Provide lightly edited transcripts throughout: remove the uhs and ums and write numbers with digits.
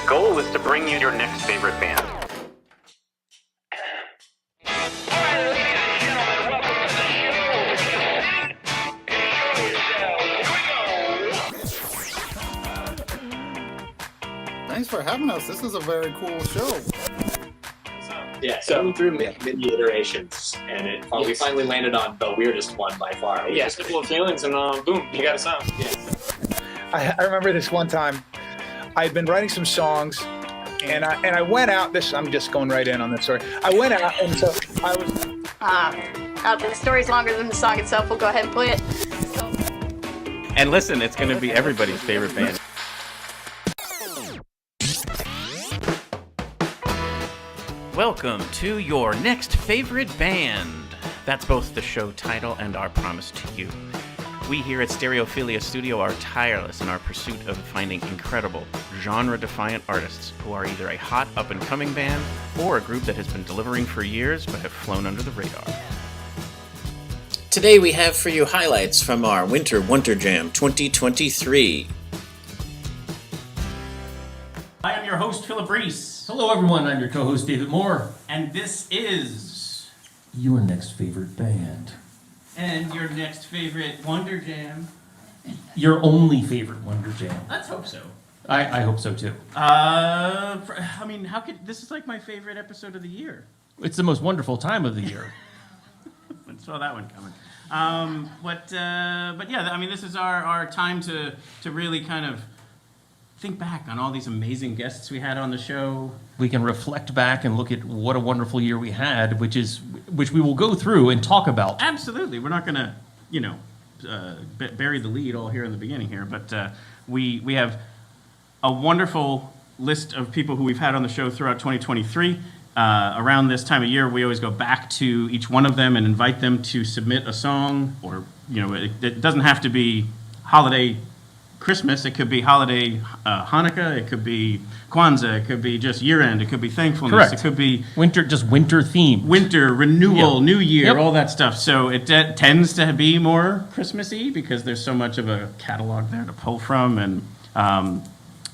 goal is to bring you your next favorite band. Thanks for having us. This is a very cool show. Yeah, so through many iterations, and we finally landed on the weirdest one by far. Yeah, simple feelings, and boom, you got a sound. Yeah. I remember this one time, I had been writing some songs, and I went out. I'm just going right in on this story. I went out, and so I was. The story's longer than the song itself. We'll go ahead and play it. So. And listen, it's going to be everybody's favorite band. Welcome to your next favorite band. That's both the show title and our promise to you. We here at Stereophilia Studio are tireless in our pursuit of finding incredible, genre-defiant artists who are either a hot up-and-coming band or a group that has been delivering for years but have flown under the radar. Today we have for you highlights from our Winter WonderJam 2023. I am your host, Philip Reese. Hello everyone, I'm your co-host David Moore. And this is... Your next favorite band. And your next favorite WonderJam. Your only favorite WonderJam. Let's hope so. I hope so too. This is like my favorite episode of the year. It's the most wonderful time of the year. I saw that one coming. But yeah, this is our time to really kind of think back on all these amazing guests we had on the show. We can reflect back and look at what a wonderful year we had, which we will go through and talk about. Absolutely. We're not going to, bury the lead all here in the beginning here, but we have a wonderful list of people who we've had on the show throughout 2023. Around this time of year, we always go back to each one of them and invite them to submit a song, or, it doesn't have to be holiday Christmas, it could be holiday Hanukkah, it could be Kwanzaa, it could be just year-end, it could be thankfulness, Correct. It could be winter theme. Winter, renewal, Yep. New Year, Yep. all that stuff. So it tends to be more Christmassy because there's so much of a catalog there to pull from, and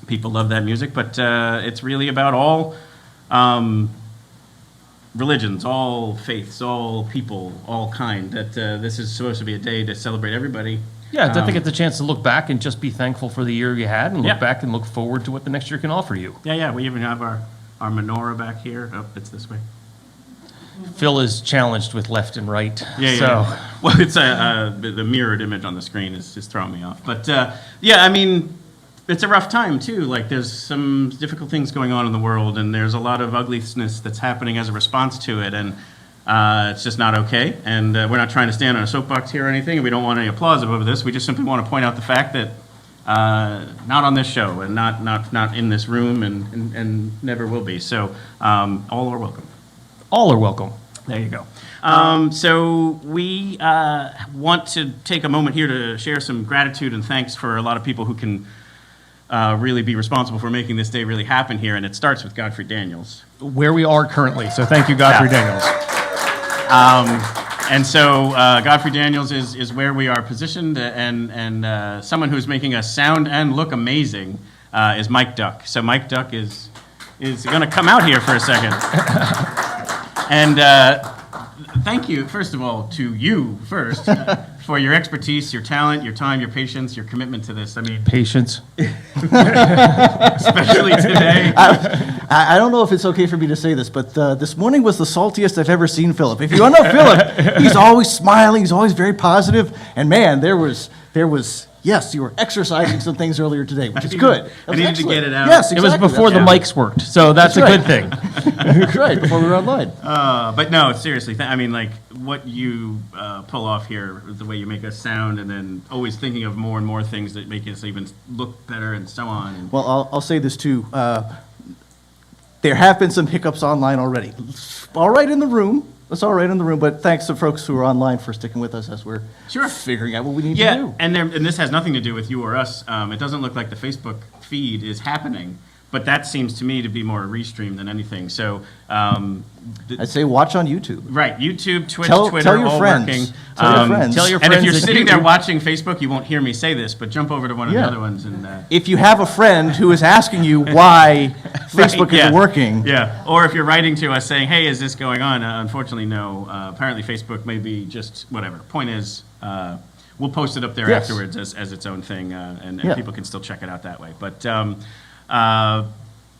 people love that music. But it's really about all religions, all faiths, all people, all kind. That this is supposed to be a day to celebrate everybody. Yeah, I think it's a chance to look back and just be thankful for the year you had, and look back and look forward to what the next year can offer you. Yeah, we even have our menorah back here. Oh, it's this way. Phil is challenged with left and right. Yeah. Well, it's the mirrored image on the screen is just throwing me off. But it's a rough time too. Like, there's some difficult things going on in the world, and there's a lot of ugliness that's happening as a response to it, and it's just not okay. And we're not trying to stand on a soapbox here or anything, and we don't want any applause over this. We just simply want to point out the fact that not on this show, and not in this room, and never will be. So all are welcome. All are welcome. There you go. So we want to take a moment here to share some gratitude and thanks for a lot of people who can really be responsible for making this day really happen here, and it starts with Godfrey Daniels. Where we are currently, so thank you, Godfrey Daniels. And so Godfrey Daniels is where we are positioned, and someone who's making us sound and look amazing is Mike Duck. So Mike Duck is going to come out here for a second. And thank you, first of all, to you first, for your expertise, your talent, your time, your patience, your commitment to this. I mean, patience. Especially today. I don't know if it's okay for me to say this, but this morning was the saltiest I've ever seen Philip. If you want to know Philip, he's always smiling, he's always very positive, and man, there was. Yes, you were exercising some things earlier today, which is good. I needed to get it out. Yes, exactly. It was before the mics worked, so that's a good thing. That's right, before we were online. But no, seriously, what you pull off here, the way you make us sound, and then always thinking of more and more things that make us even look better and so on. And well, I'll say this too. There have been some hiccups online already. All right in the room. It's all right in the room, but thanks to folks who are online for sticking with us as we're figuring out what we need to do. And this has nothing to do with you or us. It doesn't look like the Facebook feed is happening, but that seems to me to be more a restream than anything. So I'd say watch on YouTube. Right, YouTube, Twitch, Tell Twitter, your all friends. working. Tell your friends. Tell your And if friends you're that sitting you- there watching Facebook, you won't hear me say this, but jump over to one of the Yeah. other ones and. If you have a friend who is asking you why Facebook yeah. isn't working, Yeah, or if you're writing to us saying, hey, is this going on? Unfortunately, no. Apparently, Facebook may be just whatever. Point is, we'll post it up there Yes. afterwards as its own thing, and Yeah. people can still check it out that way. But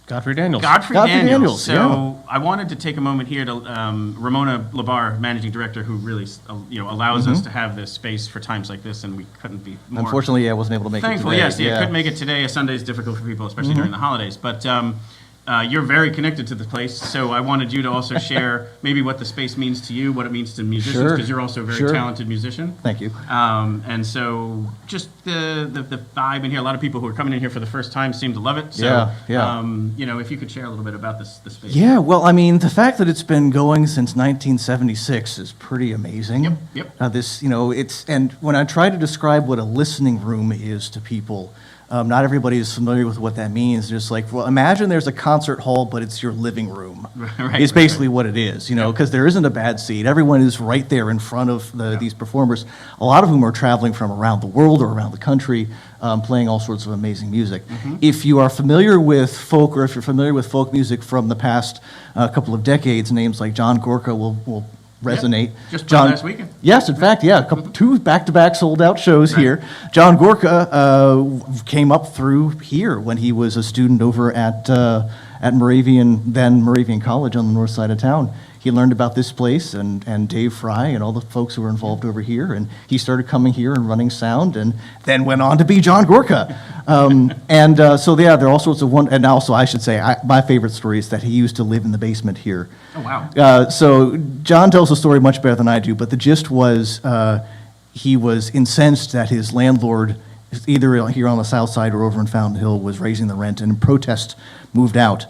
Godfrey Daniels. Godfrey Godfrey Daniels. Daniels, So I wanted to take a moment here to Ramona Labar, managing director, who really allows us to have this space for times like this, and we couldn't be more unfortunately, I wasn't able to make thankful. it today. Yes, yeah, couldn't make it today. A Sunday is difficult for people, especially Mm-hmm. during the holidays. But you're very connected to the place, so I wanted you to also share maybe what the space means to you, what it means to musicians, Sure. because you're also a very Sure. talented musician. Thank you. And so just the vibe in here, a lot of people who are coming in here for the first time seem to love it. So, Yeah. if you could share a little bit about the space. Yeah, well, I mean, the fact that it's been going since 1976 is pretty amazing. Yep. And when I try to describe what a listening room is to people, not everybody is familiar with what that means. Just like, well, imagine there's a concert hall, but it's your living room. Right, It's right, basically what it is, because there isn't a bad seat. Everyone is right there in front of these performers, a lot of whom are traveling from around the world or around the country, playing all sorts of amazing music. If you are familiar with folk, or if you're familiar with folk music from the past couple of decades, names like John Gorka will resonate. Just played last weekend. Yes, in fact, yeah, two back-to-back sold-out shows here. John Gorka came up through here when he was a student over at Moravian College on the north side of town. He learned about this place and Dave Fry and all the folks who were involved over here, and he started coming here and running sound, and then went on to be John Gorka. So there are all sorts of and also I should say, my favorite story is that he used to live in the basement here. Oh, wow. So John tells the story much better than I do, but the gist was he was incensed that his landlord, either here on the south side or over in Fountain Hill, was raising the rent, and in protest moved out,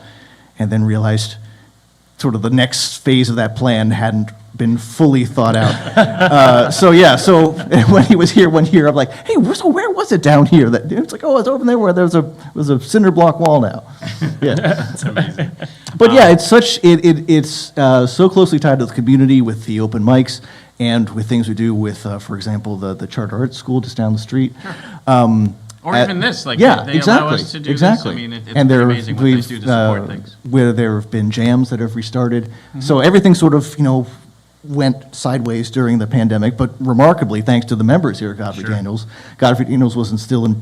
and then realized sort of the next phase of that plan hadn't been fully thought out. So when he was here one year, I'm like, hey, so where was it down here? It's like, oh, it's over there where there's a cinder block wall now. Yeah, That's amazing. but yeah, it's so closely tied to the community with the open mics and with things we do with, for example, the Charter Arts School just down the street. Or even this, like yeah, they exactly, allow us to do exactly. this. I mean, it's and pretty amazing what they do to support things. Where there have been jams that have restarted. So everything sort of, went sideways during the pandemic, but remarkably, thanks to the members here at Godfrey Daniels, Godfrey Daniels was still in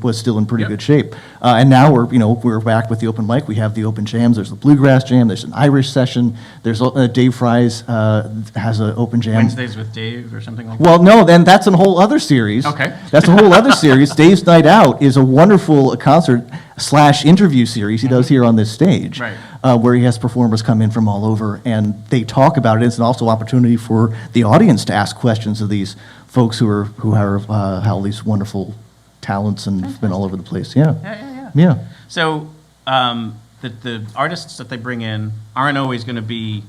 pretty good shape. And now we're back with the open mic. We have the open jams. There's the bluegrass jam. There's an Irish session. There's Dave Fry's has an open jam. Wednesdays with Dave or something like that. Well, no, then that's a whole other series. Okay. That's a whole other series. Dave's Night Out is a wonderful concert/interview series he does here on this stage. Right. Where he has performers come in from all over, and they talk about it. It's also an opportunity for the audience to ask questions of these folks who have all these wonderful talents and have been all over the place. Yeah. So the artists that they bring in aren't always going to be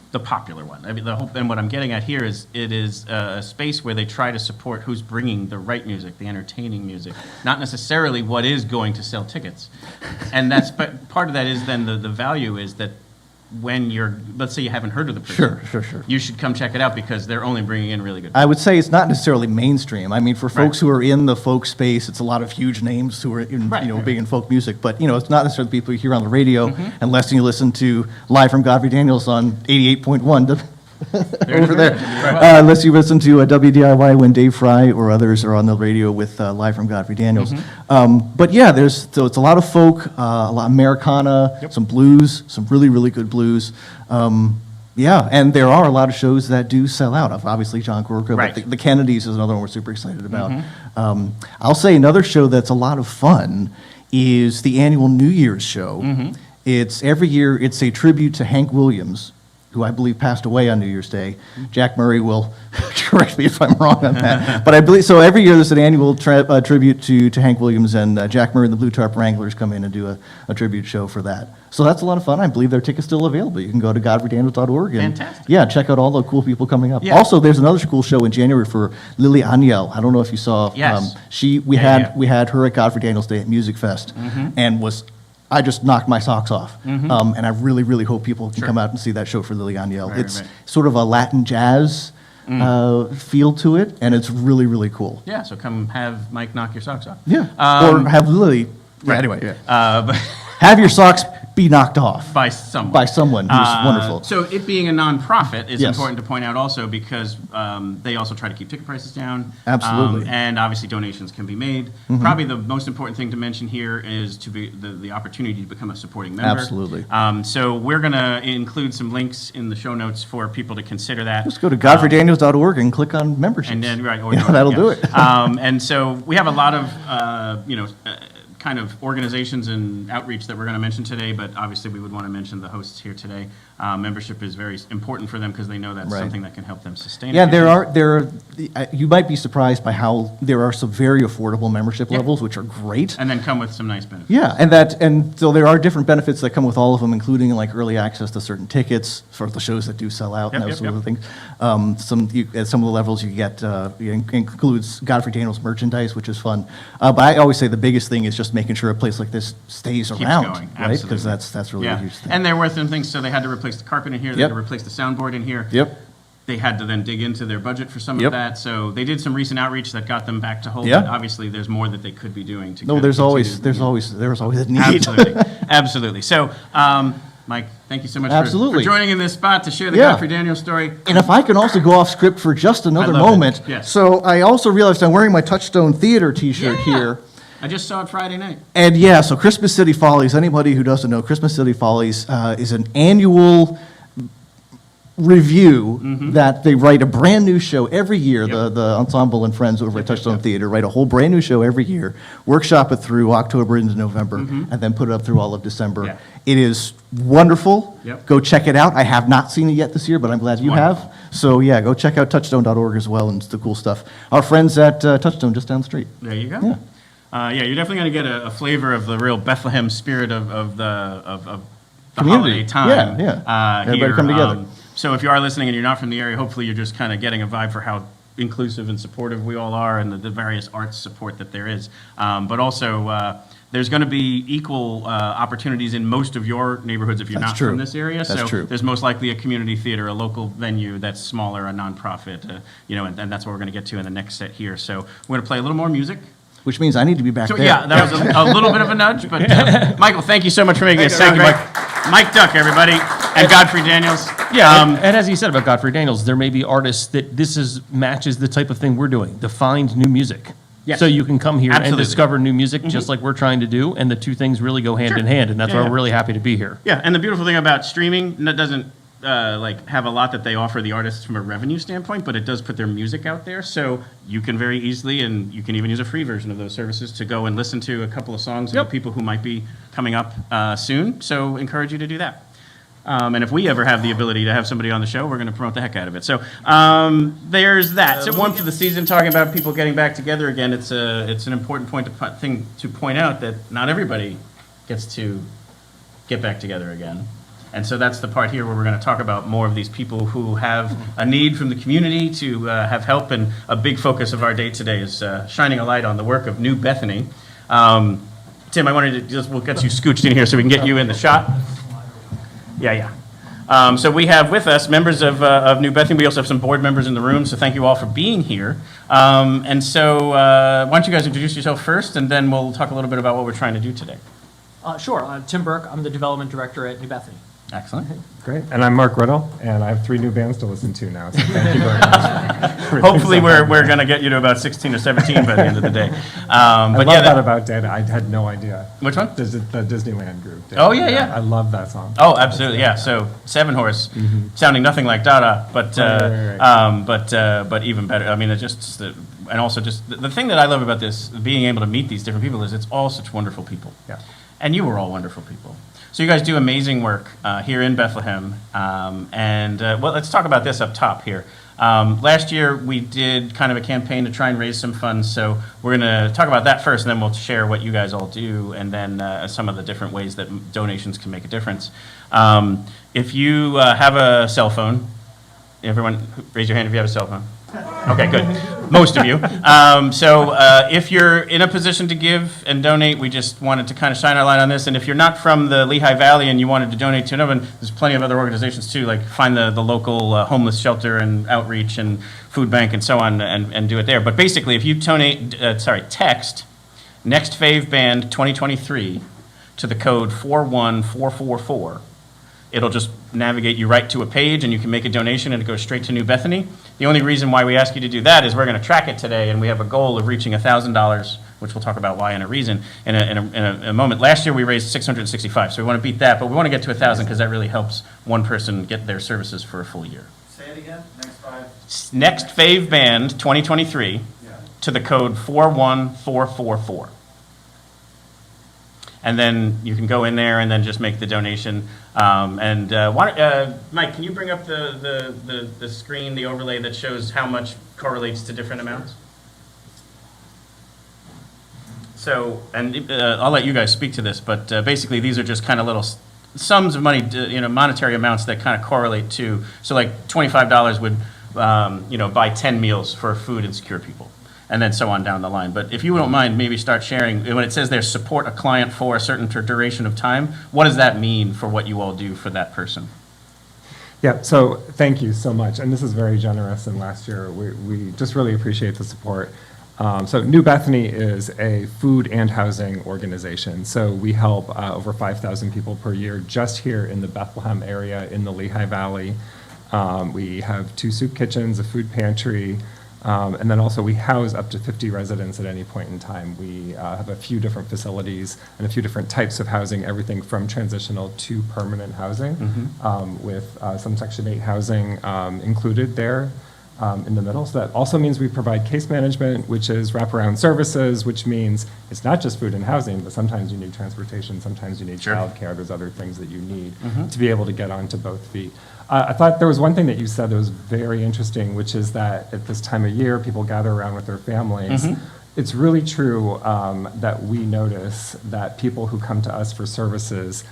the popular one. I mean, and what I'm getting at here is it is a space where they try to support who's bringing the right music, the entertaining music, not necessarily what is going to sell tickets. And that's part of that is then the value is that when let's say you haven't heard of the person, Sure. you should come check it out because they're only bringing in really good. I would say it's not necessarily mainstream. I mean, for folks who are in the folk space, it's a lot of huge names who are big in folk music. But it's not necessarily people you hear on the radio, unless you listen to Live from Godfrey Daniels on 88.1 over there. Unless you listen to WDIY when Dave Fry or others are on the radio with Live from Godfrey Daniels. But yeah, it's a lot of folk, a lot of Americana, some blues, some really, really good blues. And there are a lot of shows that do sell out. Obviously, John Gorka, but the Kennedys is another one we're super excited about. I'll say another show that's a lot of fun is the annual New Year's show. It's every year, it's a tribute to Hank Williams, who I believe passed away on New Year's Day. Jack Murray will correct me if I'm wrong on that. But I believe, so every year there's an annual tribute to Hank Williams, and Jack Murray and the Blue Tarp Wranglers come in and do a tribute show for that. So that's a lot of fun. I believe their ticket's still available. You can go to godfreydaniels.org and check out all the cool people coming up. Also, there's another cool show in January for Lily Aniel. I don't know if you saw. Yes. We had her at Godfrey Daniels Day at Music Fest, and was I just knocked my socks off. And I really, really hope people can come out and see that show for Lily Aniel. It's sort of a Latin jazz feel to it, and it's really, really cool. Yeah, so come have Mike knock your socks off. Yeah, or have Lily. Right. Anyway, But have your socks be knocked off by someone. By someone who's wonderful. So it being a nonprofit is Yes. important to point out also because they also try to keep ticket prices down. Absolutely. And obviously donations can be made. Probably the most important thing to mention here is to be the opportunity to become a supporting member. Absolutely. So we're going to include some links in the show notes for people to consider that. Just go to godfreydaniels.org and click on memberships. And then, right, or yeah, that'll do it. And so we have a lot of, kind of organizations and outreach that we're going to mention today, but obviously we would want to mention the hosts here today. Membership is very important for them because they know that's Right. something that can help them sustain. Yeah, it. you might be surprised by how there are some very affordable membership levels, which are great. And then come with some nice benefits. Yeah, and so there are different benefits that come with all of them, including like early access to certain tickets for the shows that do sell out and those sort of things. At some of the levels you get includes Godfrey Daniels merchandise, which is fun. But I always say the biggest thing is just making sure a place like this stays Keeps around, going, right? Because that's really a huge thing. And there were some things, so they had to replace the carpet in here, they had to replace the soundboard in here. Yep. They had to then dig into their budget for some of that, so they did some recent outreach that got them back to whole. Yeah. But obviously, there's more that they could be doing to. No, kind of there's always a need. Absolutely. So, Mike, thank you so much Absolutely. for joining in this spot to share the Yeah. Godfrey Daniels story. And if I can also go off script for just another love it. moment. Yes. So I also realized I'm wearing my Touchstone Theater t-shirt here. I just saw it Friday night. And yeah, so Christmas City Follies, anybody who doesn't know, Christmas City Follies is an annual review that they write a brand new show every year. The ensemble and friends over at Touchstone Theater write a whole brand new show every year, workshop it through October into November, and then put it up through all of December. Yeah. It is wonderful. Yep. Go check it out. I have not seen it yet this year, but I'm glad you have. So yeah, go check out touchstone.org as well, and it's the cool stuff. Our friends at Touchstone just down the street. There you go. Yeah. You're definitely going to get a flavor of the real Bethlehem spirit of the Community. holiday time. Yeah. Everybody here. come together. So if you are listening and you're not from the area, hopefully you're just kind of getting a vibe for how inclusive and supportive we all are and the various arts support that there is. But also, there's going to be equal opportunities in most of your neighborhoods if you're That's not true. from this area. That's so true. there's most likely a community theater, a local venue that's smaller, a nonprofit, and that's what we're going to get to in the next set here. So we're going to play a little more music. Which means I need to be back So there. yeah, that was a little bit of a nudge, but Michael, thank you so much for making it sound great. Mike Duck, everybody, and Godfrey Daniels. Yeah, and as he said about Godfrey Daniels, there may be artists that matches the type of thing we're doing, to find new music. Yes. So you can come here Absolutely. and discover new music just like we're trying to do, and the two things really go hand in hand, and that's why we're really happy to be here. Yeah, and the beautiful thing about streaming, that doesn't have a lot that they offer the artists from a revenue standpoint, but it does put their music out there, so you can very easily, and you can even use a free version of those services to go and listen to a couple of songs of the people who might be coming up soon, so encourage you to do that. And if we ever have the ability to have somebody on the show, we're going to promote the heck out of it. So there's that. So one for the season, talking about people getting back together again, it's an important thing to point out that not everybody gets to get back together again. And so that's the part here where we're going to talk about more of these people who have a need from the community to have help. And a big focus of our day today is shining a light on the work of New Bethany. Tim, I wanted to we'll get you scooched in here so we can get you in the shot. Yeah. So we have with us members of New Bethany. We also have some board members in the room, so thank you all for being here. And so why don't you guys introduce yourself first, and then we'll talk a little bit about what we're trying to do today. Sure. I'm Tim Burke. I'm the development director at New Bethany. Excellent. Great. And I'm Mark Riddle, and I have 3 new bands to listen to now, so thank you very much. Hopefully we're going to get you to about 16 or 17 by the end of the day. I love that about Data. I had no idea. Which one? The Disneyland group. Oh, yeah. I love that song. Oh, absolutely, yeah. So Seven Horse, sounding nothing like Dada, but Right. but even better. I mean, it's just and also just the thing that I love about this, being able to meet these different people, is it's all such wonderful people. Yeah. And you were all wonderful people. So you guys do amazing work here in Bethlehem. Well, let's talk about this up top here. Last year, we did kind of a campaign to try and raise some funds. So we're going to talk about that first, and then we'll share what you guys all do, and then some of the different ways that donations can make a difference. If you have a cell phone, everyone raise your hand if you have a cell phone. Okay, good. most of you. If you're in a position to give and donate, we just wanted to kind of shine our light on this. And if you're not from the Lehigh Valley and you wanted to donate to another one, there's plenty of other organizations too, like find the local homeless shelter and outreach and food bank and so on, and do it there. But basically, if you text Next Fave Band 2023 to the code 41444, it'll just navigate you right to a page, and you can make a donation, and it goes straight to New Bethany. The only reason why we ask you to do that is we're going to track it today, and we have a goal of reaching $1,000, which we'll talk about why in a moment. Last year we raised $665, so we want to beat that, but we want to get to 1,000 because that really helps one person get their services for a full year. Say it again. Next Fave Band 2023 to the code 41444. And then you can go in there and then just make the donation. Mike, can you bring up the screen, the overlay that shows how much correlates to different amounts? So, and I'll let you guys speak to this, but basically these are just kind of little sums of money, monetary amounts that kind of correlate to. So like $25 would, buy 10 meals for food insecure people, and then so on down the line. But if you don't mind, maybe start sharing, when it says there, support a client for a certain duration of time, what does that mean for what you all do for that person? Yeah, so thank you so much. And this is very generous, and last year we just really appreciate the support. So New Bethany is a food and housing organization. So we help over 5,000 people per year just here in the Bethlehem area in the Lehigh Valley. We have 2 soup kitchens, a food pantry, and then also we house up to 50 residents at any point in time. We have a few different facilities and a few different types of housing, everything from transitional to permanent housing, with some Section 8 housing included there in the middle. So that also means we provide case management, which is wraparound services, which means it's not just food and housing, but sometimes you need transportation, sometimes you need childcare, there's other things that you need to be able to get onto both feet. I thought there was one thing that you said that was very interesting, which is that at this time of year, people gather around with their families. It's really true that we notice that people who come to us for services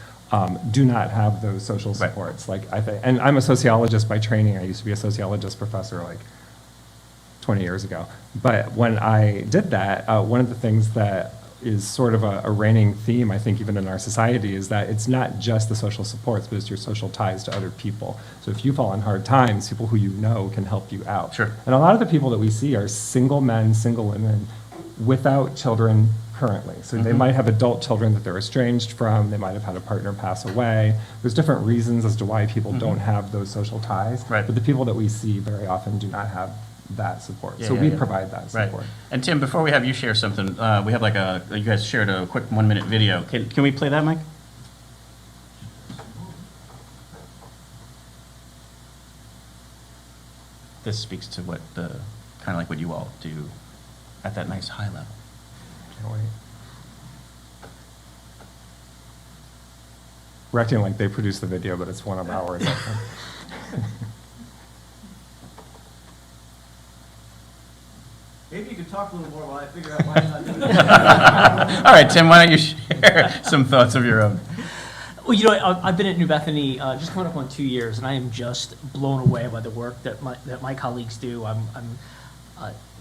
do not have those social supports. Like and I'm a sociologist by training. I used to be a sociologist professor like 20 years ago. But when I did that, one of the things that is sort of a reigning theme, I think, even in our society, is that it's not just the social supports, but it's your social ties to other people. So if you fall on hard times, people who you know can help you out. Sure. And a lot of the people that we see are single men, single women, without children currently. So they might have adult children that they're estranged from, they might have had a partner pass away. There's different reasons as to why people don't have those social ties, but the people that we see very often do not have that support. So we provide that support. Right. And Tim, before we have you share something, we have like you guys shared a quick 1-minute video. Can we play that, Mike? This speaks to what kind of like what you all do at that nice high level. Can't wait. We're acting like they produced the video, but it's one of ours. Maybe you could talk a little more while I figure out why I'm not doing it. All right, Tim, why don't you share some thoughts of your own? Well, I've been at New Bethany just coming up on 2 years, and I am just blown away by the work that my colleagues do. I'm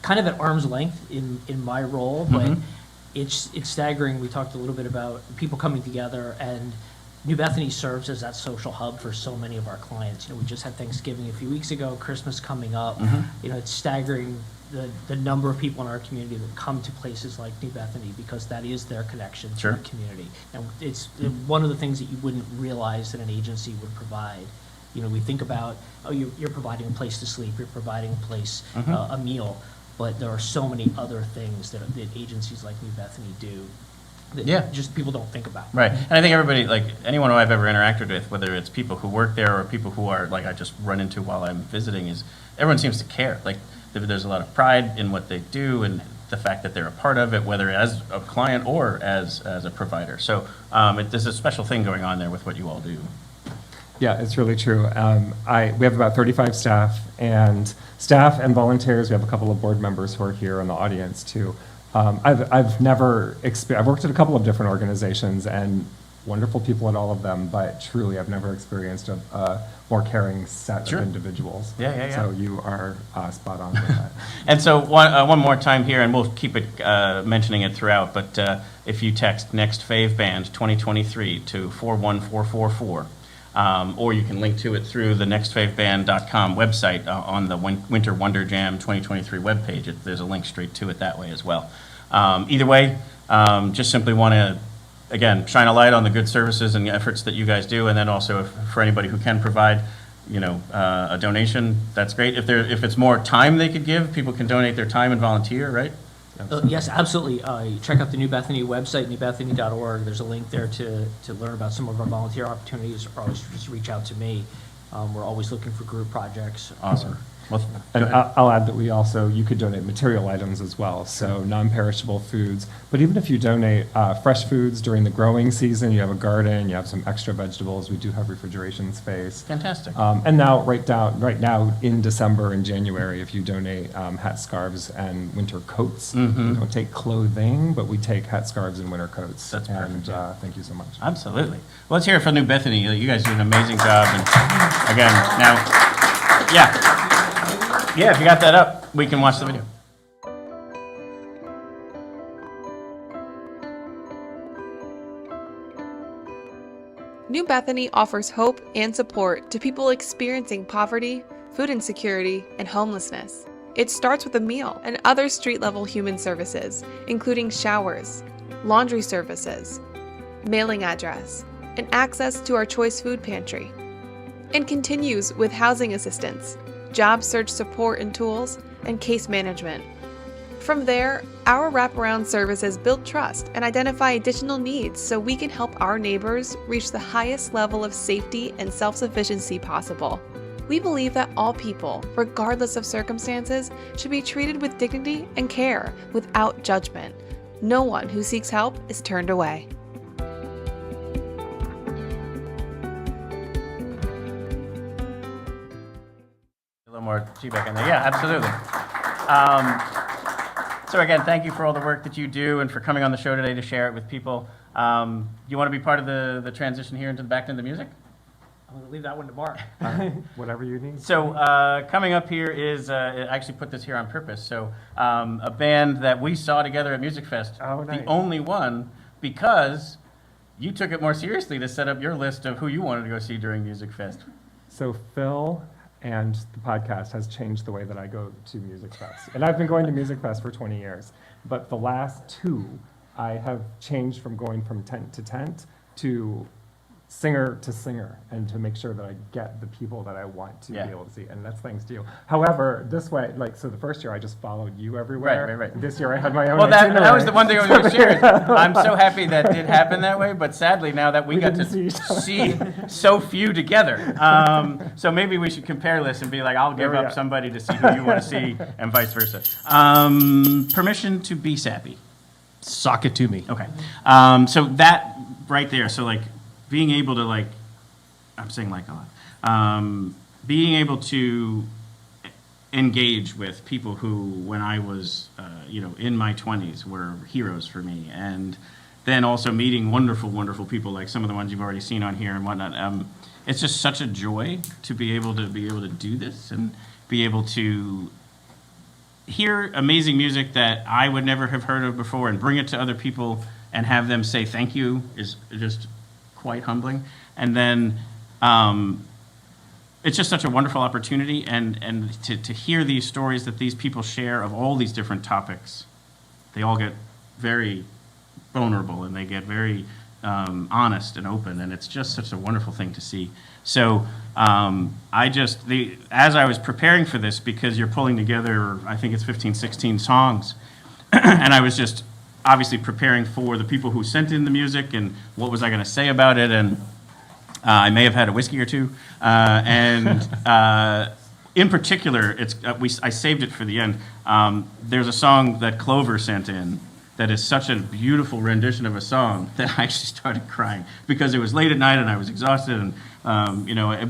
kind of at arm's length in my role, but it's staggering. We talked a little bit about people coming together, and New Bethany serves as that social hub for so many of our clients. We just had Thanksgiving a few weeks ago, Christmas coming up. It's staggering the number of people in our community that come to places like New Bethany because that is their connection to the community. And it's one of the things that you wouldn't realize that an agency would provide. We think about, you're providing a place to sleep, you're providing a place, a meal, but there are so many other things that agencies like New Bethany do that just people don't think about. Right. And I think everybody, like anyone who I've ever interacted with, whether it's people who work there or people who are like I just run into while I'm visiting, is everyone seems to care. Like there's a lot of pride in what they do and the fact that they're a part of it, whether as a client or as a provider. So there's a special thing going on there with what you all do. Yeah, it's really true. We have about 35 staff and volunteers. We have a couple of board members who are here in the audience too. I've worked at a couple of different organizations, and wonderful people at all of them, but truly I've never experienced a more caring set Sure. of individuals. Yeah. So you are spot on with that. And so one more time here, and we'll keep it mentioning it throughout, but if you text Next Fave Band 2023 to 41444, or you can link to it through the nextfaveband.com website on the Winter WonderJam 2023 webpage. There's a link straight to it that way as well. Either way, just simply want to, again, shine a light on the good services and the efforts that you guys do, and then also for anybody who can provide, a donation, that's great. If it's more time they could give, people can donate their time and volunteer, right? Yes, absolutely. Check out the New Bethany website, newbethany.org. There's a link there to learn about some of our volunteer opportunities, or always just reach out to me. We're always looking for group projects. Awesome. And I'll add that you could donate material items as well, so non-perishable foods. But even if you donate fresh foods during the growing season, you have a garden, you have some extra vegetables, we do have refrigeration space. Fantastic. And now, right now in December and January, if you donate hat scarves and winter coats, we don't take clothing, but we take hat scarves and winter coats. That's perfect. And thank you so much. Absolutely. Well, let's hear it from New Bethany. You guys do an amazing job. And again, now, yeah, if you got that up, we can watch the video. New Bethany offers hope and support to people experiencing poverty, food insecurity, and homelessness. It starts with a meal and other street-level human services, including showers, laundry services, mailing address, and access to our choice food pantry. And continues with housing assistance, job search support and tools, and case management. From there, our wraparound services build trust and identify additional needs so we can help our neighbors reach the highest level of safety and self-sufficiency possible. We believe that all people, regardless of circumstances, should be treated with dignity and care without judgment. No one who seeks help is turned away. More feedback in there. Yeah, absolutely. So again, thank you for all the work that you do and for coming on the show today to share it with people. You want to be part of the transition here back into the music? I'm going to leave that one to Mark. Whatever you need. So coming up here is, I actually put this here on purpose, so a band that we saw together at Music Fest. Oh, nice. The only one, because you took it more seriously to set up your list of who you wanted to go see during Music Fest. So Phil and the podcast has changed the way that I go to Music Fest. And I've been going to Music Fest for 20 years. But the last two, I have changed from going from tent to tent to singer to singer, and to make sure that I get the people that I want to be able to see. And that's thanks to you. However, this way, so the first year I just followed you everywhere. Right. This year I had my own Well, that itinerary. was the one thing I was going to share. I'm so happy that did happen that way, but sadly now that we got to see so few together. So maybe we should compare lists and be like, I'll give up somebody to see who you want to see, and vice versa. Permission to be sappy. Sock it to me. Okay. So that right there, so being able to I'm saying a lot, being able to engage with people who, when I was, in my 20s, were heroes for me, and then also meeting wonderful, wonderful people like some of the ones you've already seen on here and whatnot. It's just such a joy to be able to do this and be able to hear amazing music that I would never have heard of before and bring it to other people and have them say thank you is just quite humbling. And then it's just such a wonderful opportunity, and to hear these stories that these people share of all these different topics. They all get very vulnerable, and they get very honest and open, and it's just such a wonderful thing to see. So as I was preparing for this, because you're pulling together, I think it's 15, 16 songs, and I was just obviously preparing for the people who sent in the music and what was I going to say about it, and I may have had a whiskey or two, and in particular, I saved it for the end. There's a song that Clover sent in that is such a beautiful rendition of a song that I actually started crying because it was late at night and I was exhausted, and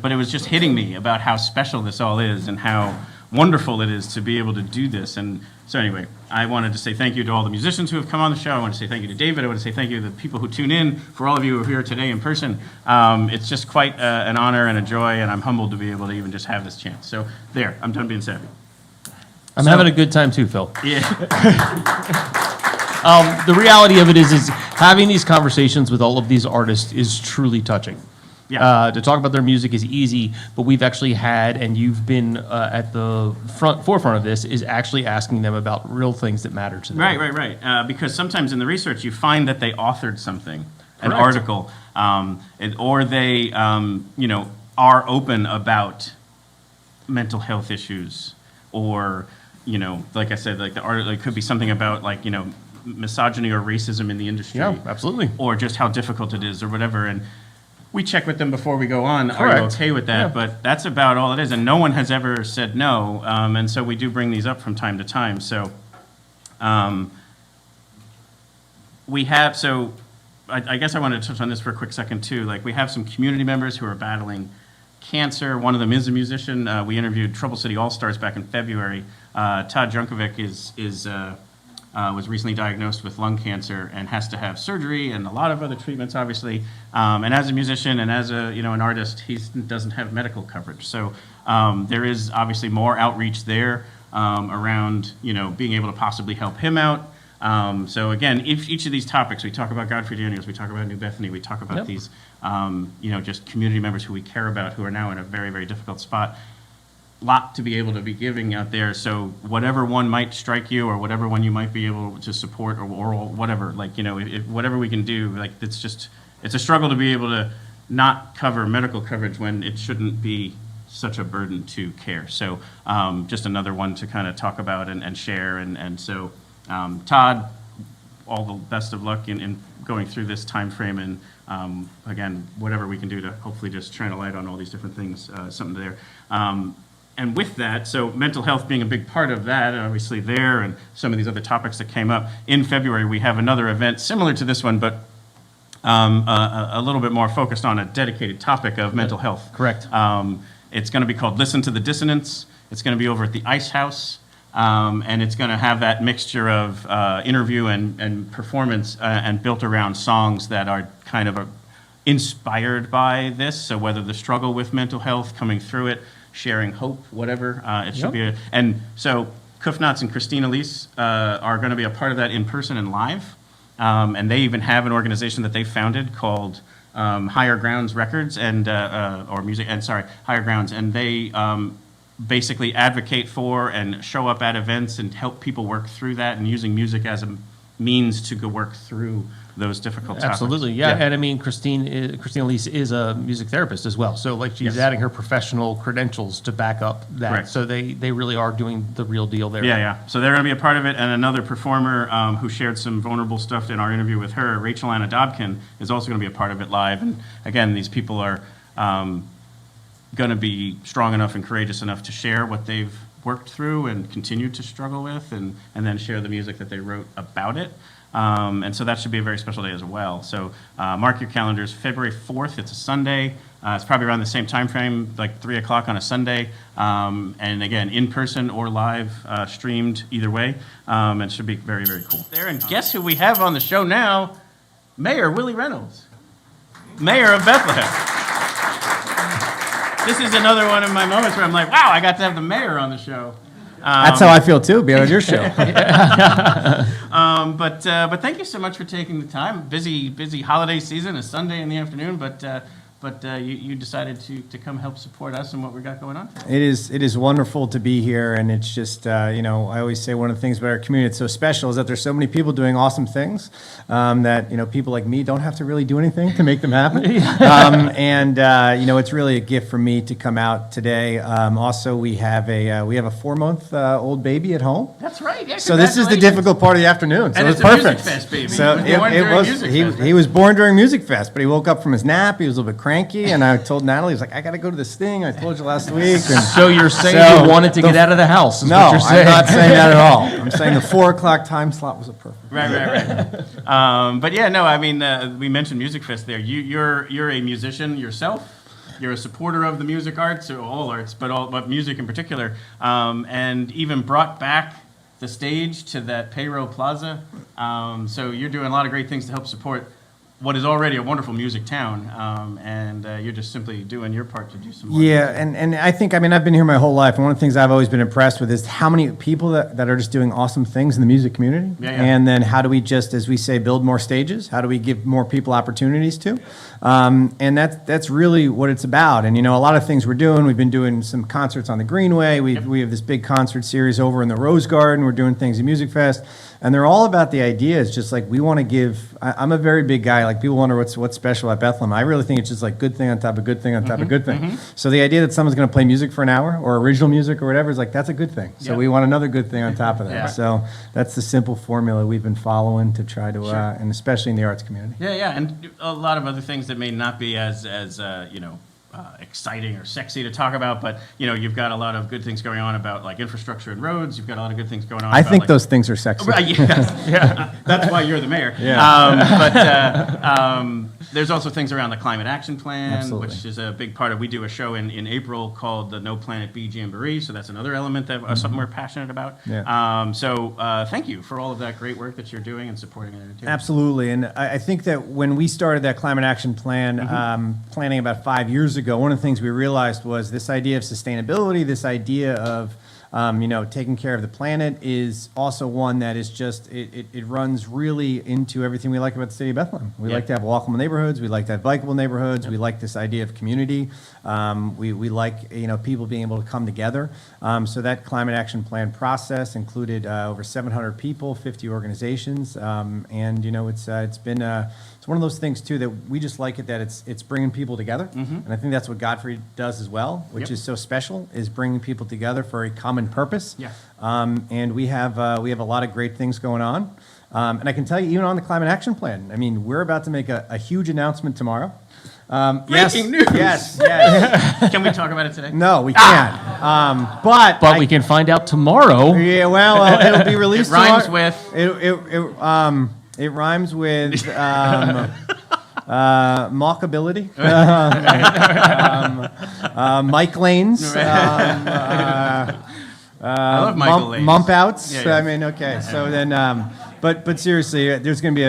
but it was just hitting me about how special this all is and how wonderful it is to be able to do this. And so anyway, I wanted to say thank you to all the musicians who have come on the show. I want to say thank you to David. I want to say thank you to the people who tune in. For all of you who are here today in person, it's just quite an honor and a joy, and I'm humbled to be able to even just have this chance. So there, I'm done being sappy. I'm having a good time too, Phil. Yeah. The reality of it is having these conversations with all of these artists is truly touching. Yeah. To talk about their music is easy, but we've actually had, and you've been at the forefront of this, is actually asking them about real things that matter to them. Right. Because sometimes in the research you find that they authored something, an Correct. article, or they, are open about mental health issues, or, like I said, like the article, it could be something about misogyny or racism in the industry. Yeah, absolutely. Or just how difficult it is, or whatever. And we check with them before we go on. Are Correct. you okay with that? Yeah. But that's about all it is. And no one has ever said no. And so we do bring these up from time to time. So we have, I guess I wanted to touch on this for a quick second too. Like, we have some community members who are battling cancer. One of them is a musician. We interviewed Trouble City All-Stars back in February. Todd Junkovic was recently diagnosed with lung cancer and has to have surgery and a lot of other treatments, obviously. And as a musician and as an artist, he doesn't have medical coverage. So there is obviously more outreach there around being able to possibly help him out. So again, each of these topics, we talk about Godfrey Daniels, we talk about New Bethany, we talk about these just community members who we care about who are now in a very, very difficult spot. Lot to be able to be giving out there. So whatever one might strike you, or whatever one you might be able to support, or whatever, if whatever we can do, it's a struggle to be able to not cover medical coverage when it shouldn't be such a burden to care. So just another one to kind of talk about and share. And so Todd, all the best of luck in going through this time frame, and again, whatever we can do to hopefully just shine a light on all these different things, something there. And with that, so mental health being a big part of that, obviously there, and some of these other topics that came up. In February, we have another event similar to this one, but a little bit more focused on a dedicated topic of mental health. Correct. It's going to be called Listen to the Dissonance. It's going to be over at the Ice House, and it's going to have that mixture of interview and performance and built around songs that are kind of inspired by this. So whether the struggle with mental health, coming through it, sharing hope, whatever, it should be. And so Kufnats and Christina Leese are going to be a part of that in person and live. And they even have an organization that they founded called Higher Grounds Records Higher Grounds. And they basically advocate for and show up at events and help people work through that, and using music as a means to go work through those difficult topics. Absolutely, yeah. And I mean, Christina Leese is a music therapist as well. So she's adding her professional credentials to back up that. Correct. So they really are doing the real deal there. Yeah. So they're going to be a part of it. And another performer who shared some vulnerable stuff in our interview with her, Rachel Anna Dobkin, is also going to be a part of it live. And again, these people are going to be strong enough and courageous enough to share what they've worked through and continue to struggle with, and then share the music that they wrote about it. And so that should be a very special day as well. So mark your calendars, February 4th, it's a Sunday. It's probably around the same time frame, like 3 o'clock on a Sunday. And again, in person or live, streamed either way. It should be very, very cool. There, and guess who we have on the show now? Mayor Willie Reynolds, Mayor of Bethlehem. This is another one of my moments where I'm like, wow, I got to have the mayor on the show. That's how I feel too, being on your show. But thank you so much for taking the time. Busy holiday season, a Sunday in the afternoon, but you decided to come help support us and what we got going on. It is wonderful to be here, and it's just I always say one of the things about our community that's so special is that there's so many people doing awesome things that people like me don't have to really do anything to make them happen. It's really a gift for me to come out today. Also, we have a 4-month old baby at home. That's right. Yeah, so this is the difficult part of the afternoon. So and it's a perfect. Music Fest baby. So he was born during Music Fest, but he woke up from his nap. He was a little bit cranky, and I told Natalie, he was like, I got to go to this thing. I told you last week. And so you're saying you wanted to get out of the house, is no, what you're saying. I'm not saying that at all. I'm saying the 4 o'clock time slot was a perfect. Right. But yeah, no, I mean, we mentioned Music Fest there. You're a musician yourself? you're a supporter of the music arts, or all arts, but music in particular, and even brought back the stage to that Payro Plaza. So you're doing a lot of great things to help support what is already a wonderful music town, and you're just simply doing your part to do some more. Yeah, and I think, I mean, I've been here my whole life, and one of the things I've always been impressed with is how many people that are just doing awesome things in the music community. Yeah, yeah. And then how do we just, as we say, build more stages? How do we give more people opportunities to? And that's really what it's about. And, you know, a lot of things we're doing, we've been doing some concerts on the Greenway. We have this big concert series over in the Rose Garden. We're doing things at Music Fest. And they're all about the idea. It's just like we want to give. I'm a very big guy. Like people wonder what's special at Bethlehem. I really think it's just like good thing on top of good thing on top of good thing. So the idea that someone's going to play music for an hour or original music or whatever is like that's a good thing. So we want another good thing on top of that. Yeah. So that's the simple formula we've been following to try to, and especially in the arts community. Yeah, and a lot of other things that may not be as exciting or sexy to talk about, but you know, you've got a lot of good things going on about like infrastructure and roads. You've got a lot of good things going on. I about, think like, those things are sexy. Yeah, that's why you're the mayor. Yeah. There's also things around the Climate Action Plan, Absolutely. which is a big part of. We do a show in April called the No Planet B Jamboree, so that's another element that something we're passionate about. Yeah. So thank you for all of that great work that you're doing and supporting it too. Absolutely, and I think that when we started that Climate Action Plan, planning about 5 years ago, one of the things we realized was this idea of sustainability, this idea of taking care of the planet is also one that is just, it runs really into everything we like about the city of Bethlehem. We like to have walkable neighborhoods. We like to have bikeable neighborhoods. We like this idea of community. We like, people being able to come together. So that Climate Action Plan process included over 700 people, 50 organizations. It's one of those things too that we just like it that it's bringing people together, and I think that's what Godfrey does as well, which is so special, is bringing people together for a common purpose. Yeah. And we have a lot of great things going on, and I can tell you, even on the Climate Action Plan, I mean, we're about to make a huge announcement tomorrow. Breaking news. Yes. Can we talk about it today? No, we can't. But we can find out tomorrow. Yeah. Well, it'll be released. It rhymes tomorrow. with. It rhymes with mockability, Mike Lanes, I love Michael Lanes. Mump outs. Yeah. I mean, okay. So then, but seriously, there's gonna be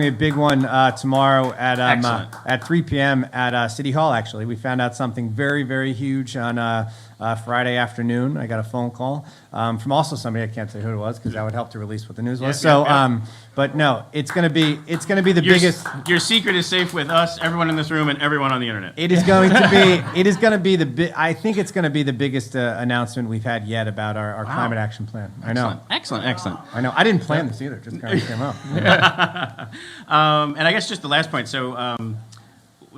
a big one tomorrow at 3 p.m. at City Hall. Actually, we found out something very, very huge on Friday afternoon. I got a phone call from also somebody, I can't say who it was because that would help to release what the news was. But no, it's gonna be the biggest. Your secret is safe with us, everyone in this room, and everyone on the internet. It is going to be. I think it's going to be the biggest announcement we've had yet about our Climate Action Plan. I know. Excellent. I know. I didn't plan this either. Just kind of came up. And I guess just the last point. So.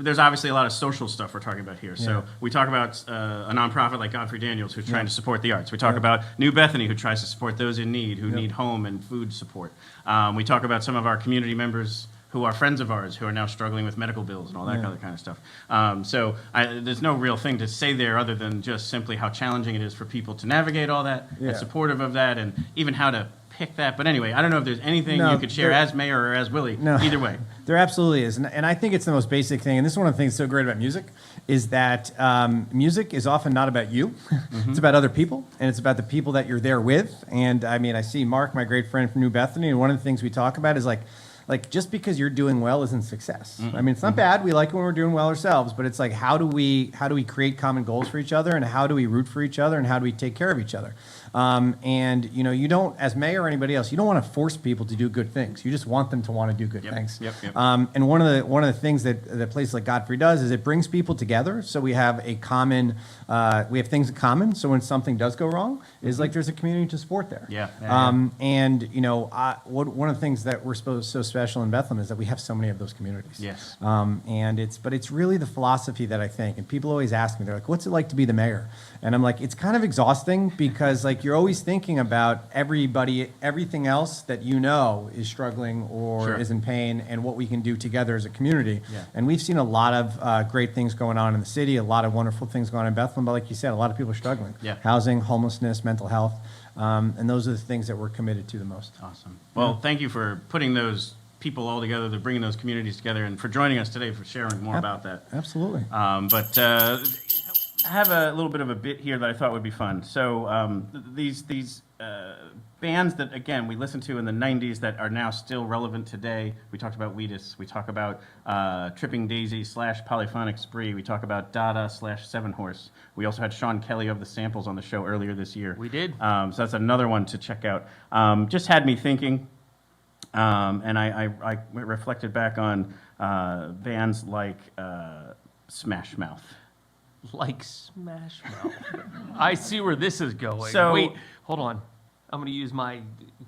There's obviously a lot of social stuff we're talking about here. So we talk about a nonprofit like Godfrey Daniels who's trying to support the arts. We talk about New Bethany who tries to support those in need, who need home and food support. We talk about some of our community members who are friends of ours who are now struggling with medical bills and all that other kind of stuff. There's no real thing to say there other than just simply how challenging it is for people to navigate all that and supportive of that and even how to pick that. But anyway, I don't know if there's anything you could share as mayor or as Willie. No. Either way. There absolutely is. And I think it's the most basic thing. And this is one of the things that's so great about music is that music is often not about you. It's about other people. And it's about the people that you're there with. And I mean, I see Mark, my great friend from New Bethany, and one of the things we talk about is like just because you're doing well isn't success. I mean, it's not bad. We like it when we're doing well ourselves, but it's like, how do we create common goals for each other, and how do we root for each other, and how do we take care of each other? You don't, as mayor or anybody else, you don't want to force people to do good things. You just want them to want to do good things. And one of the things that places like Godfrey does is it brings people together. So we have we have things in common. So when something does go wrong, is like there's a community to support there. One of the things that we're so special in Bethlehem is that we have so many of those communities. Yes. But it's really the philosophy that I think, and people always ask me, they're like, what's it like to be the mayor? And I'm like, it's kind of exhausting because like you're always thinking about everything else that is struggling or is in pain, and what we can do together as a community. And we've seen a lot of great things going on in the city, a lot of wonderful things going on in Bethlehem, but like you said, a lot of people are struggling. Housing, homelessness, mental health, and those are the things that we're committed to the most. Awesome. Well, thank you for putting those people all together. They're bringing those communities together, and for joining us today, for sharing more about that. Absolutely. But I have a little bit of a bit here that I thought would be fun. So these bands that, again, we listened to in the 90s that are now still relevant today. We talked about Wheatus. We talk about Tripping Daisy / Polyphonic Spree. We talk about Dada / Seven Horse. We also had Sean Kelly of the Samples on the show earlier this year. We did. So that's another one to check out. Just had me thinking, and I reflected back on bands like Smash Mouth. Like Smash Mouth. I see where this is going. So- Wait, hold on. I'm going to use my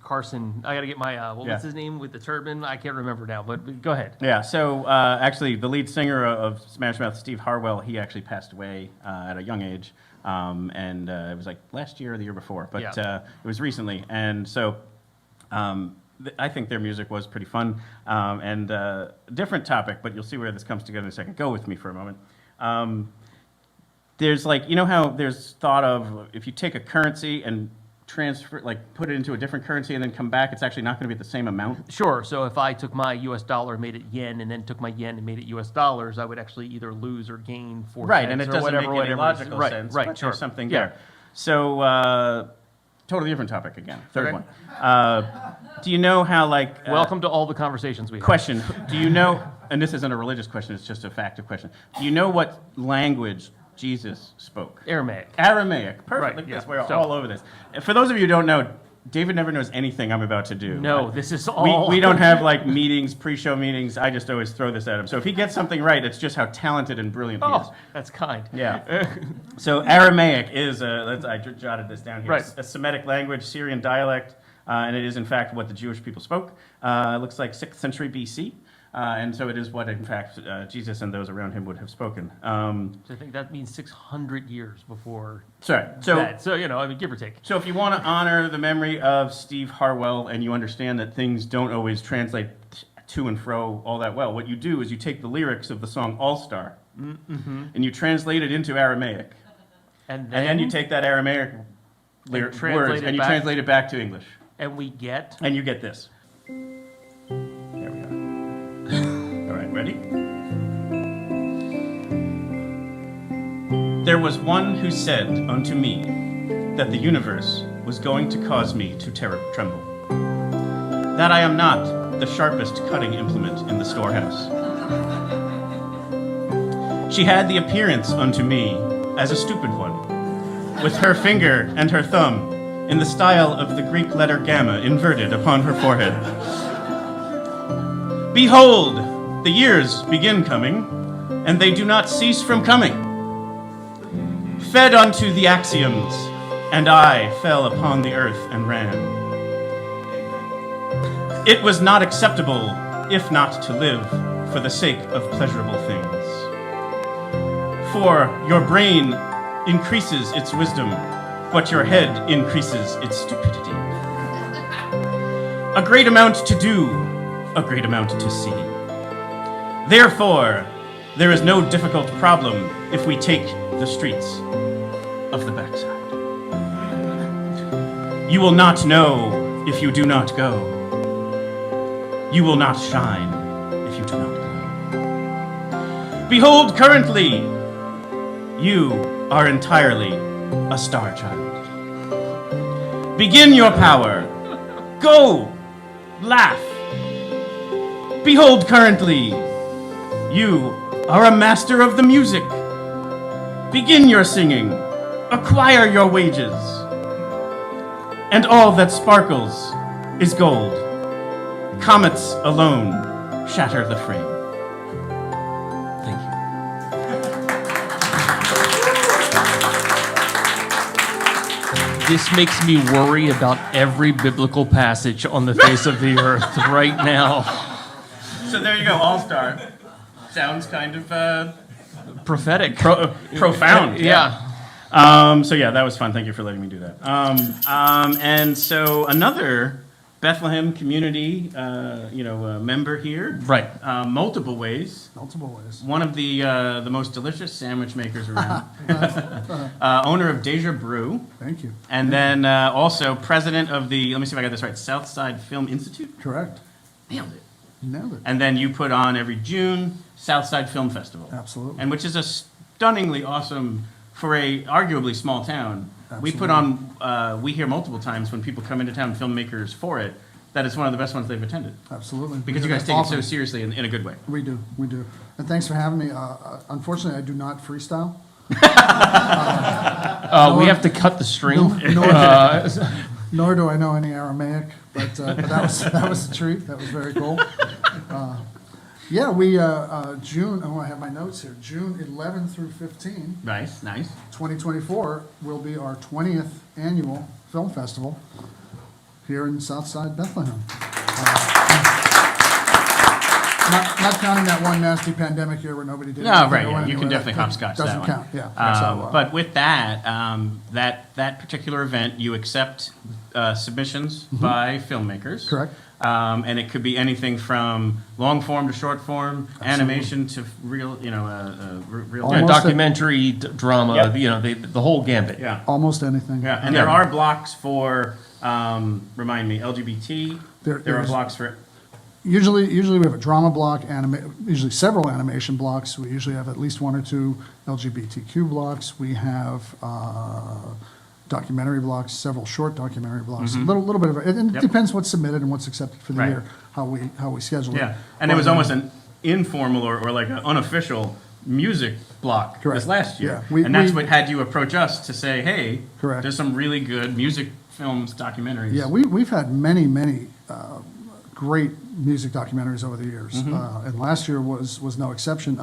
Carson. I got to get my, what's his name with the turban? I can't remember now, but go ahead. Yeah, so actually the lead singer of Smash Mouth, Steve Harwell, he actually passed away at a young age. And it was like last year or the year before, but it was recently. And so I think their music was pretty fun. And different topic, but you'll see where this comes together in a second. Go with me for a moment. There's like, you know how there's thought of if you take a currency and transfer, like put it into a different currency and then come back, it's actually not going to be at the same amount? Sure. So if I took my U.S. dollar, made it yen, and then took my yen and made it U.S. dollars, I would actually either lose or gain 4 Right, cents and it or doesn't whatever, make any logical right, sense, right, but sure. there's something Yeah. there. So, totally different topic again. Third one. Do you know how, like... Welcome to all the conversations we have. Question. Do you know, and this isn't a religious question, it's just a factive question. Do you know what language Jesus spoke? Aramaic. Aramaic. Perfect. Right, Look at yeah. this. We're So- all over this. For those of you who don't know, David never knows anything I'm about to do. No, this is all... We don't have like meetings, pre-show meetings. I just always throw this at him. So if he gets something right, it's just how talented and brilliant he is. Oh, that's kind. Yeah. So Aramaic is I jotted this down here. Right. A Semitic language, Syrian dialect, and it is in fact what the Jewish people spoke. It looks like 6th century BC. And so it is what, in fact, Jesus and those around him would have spoken. So I think that means 600 years before Sorry. that. So, you know, I mean, give or take. So if you want to honor the memory of Steve Harwell and you understand that things don't always translate to and fro all that well, what you do is you take the lyrics of the song All-Star and you translate it into Aramaic. And then you take that Aramaic words and you translate it back to English. And we get? And you get this. All right, ready? There was one who said unto me that the universe was going to cause me to tremble, that I am not the sharpest cutting implement in the storehouse. She had the appearance unto me as a stupid one, with her finger and her thumb in the style of the Greek letter gamma inverted upon her forehead. Behold, the years begin coming, and they do not cease from coming. Fed unto the axioms, and I fell upon the earth and ran. It was not acceptable, if not to live, for the sake of pleasurable things. For your brain increases its wisdom, but your head increases its stupidity. A great amount to do, a great amount to see. Therefore, there is no difficult problem if we take the streets of the backside. You will not know if you do not go. You will not shine if you do not glow. Behold, currently, you are entirely a star child. Begin your power. Go, laugh. Behold, currently, you are a master of the music. Begin your singing. Acquire your wages. And all that sparkles is gold. Comets alone shatter the frame. This makes me worry about every biblical passage on the face of the earth right now. So there you go, All-Star. Sounds kind of prophetic. Profound. Yeah. So yeah, that was fun. Thank you for letting me do that. And so another Bethlehem community, member here. Right. Multiple ways. Multiple ways. One of the most delicious sandwich makers around. Owner of Deja Brew. Thank you. And then also president of the, let me see if I got this right, SouthSide Film Institute? Correct. Nailed it. Nailed it. And then you put on every June SouthSide Film Festival. Absolutely. And which is a stunningly awesome, for a arguably small town. We put on, we hear multiple times when people come into town, filmmakers for it, that it's one of the best ones they've attended. Absolutely. Because you guys take it so seriously in a good way. We do. And thanks for having me. Unfortunately, I do not freestyle. We have to cut the string. Nor do I know any Aramaic, but that was a treat. That was very cool. June, I have my notes here. June 11 through 15. Nice. 2024 will be our 20th annual film festival here in Southside Bethlehem. Not counting that one nasty pandemic year where nobody did. No, right. Yeah. You can definitely hopscotch that one. Doesn't count. Yeah. But with that, that particular event, you accept submissions by filmmakers. Correct. And it could be anything from long form to short form, animation to real, real documentary, drama. The whole gambit. Yeah. Almost anything. Yeah. And there are blocks for, remind me, LGBT. There are blocks for. Usually we have a drama block, usually several animation blocks. We usually have at least one or two LGBTQ blocks. We have documentary blocks, several short documentary blocks. A little bit of it. It depends what's submitted and what's accepted for the year. How we schedule it. Yeah, and it was almost an informal or like an unofficial music block this last year, and that's what had you approach us to say, hey, there's some really good music films, documentaries. Yeah, we've had many great music documentaries over the years, and last year was no exception.